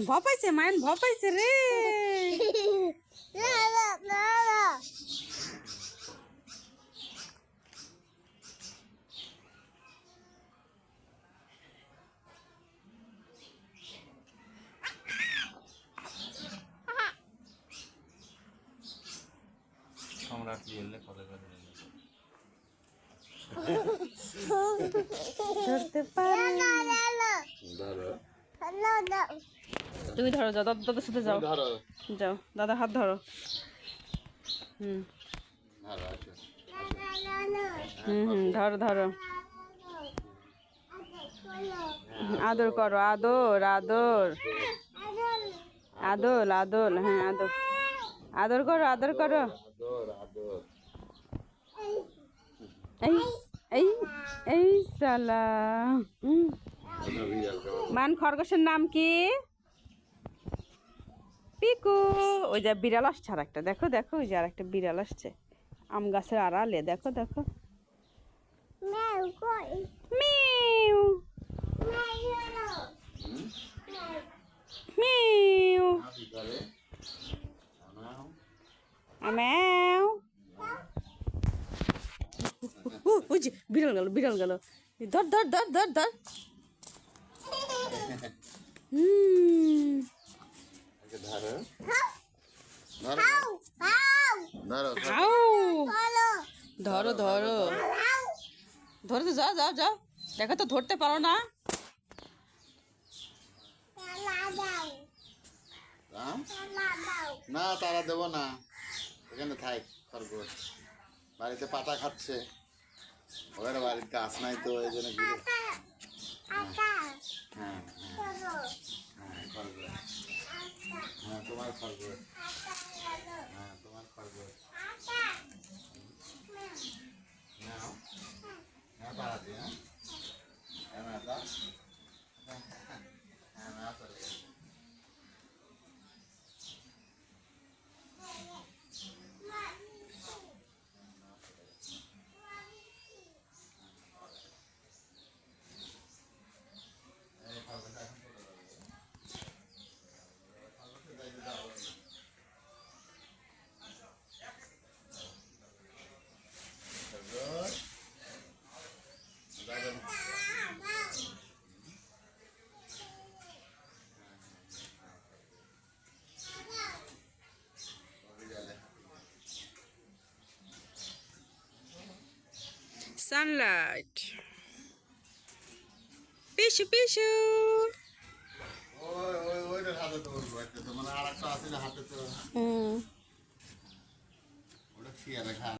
ভপাইছে মায়ন ভপাইছে রে। সম্রাট এলে কবে ধরতে পারে। তুমি ধরো, যাও দাদার সাথে যাও, যাও দাদা হাত ধরো। হুম ধরো ধরো, আদর করো, আদর আদর আদর আদর, হ্যাঁ আদর আদর করো, আদর করো। এই এই এই সালা। মান খরগোশের নাম কি? পিকু। ওই যে বিড়াল আসছে আর একটা, দেখো দেখো, ওই যে আর একটা বিড়াল আসছে আম গাছের আড়ালে, দেখো দেখো। মিউ মিউ ম্যাও। ওই যে বিড়াল গেল, বিড়াল গেল, ধর ধর ধর ধর ধর। ধরো ধরো ধরো তো, যাও যাও যাও, দেখো তো ধরতে পারো না। না তারা দেবো না, এখানে থাক খরগোশ, বাড়িতে পাতা খাচ্ছে, ওদের বাড়ির গাছ নাই তো এই জন্য ঘিরে। হ্যাঁ হ্যাঁ খরগোশ, হ্যাঁ তোমার খরগোশ, হ্যাঁ তোমার খরগোশ। নাও হ্যাঁ পাড়াতে, হ্যাঁ হ্যাঁ হ্যাঁ না চলে গেছে। সানলাইট। পিছু পিছু। ওই ওই ওইটার হাতে তো বলবো একটা, তো মানে আর একটা আছে হাতে তো, ওটা খেয়ে দেখা।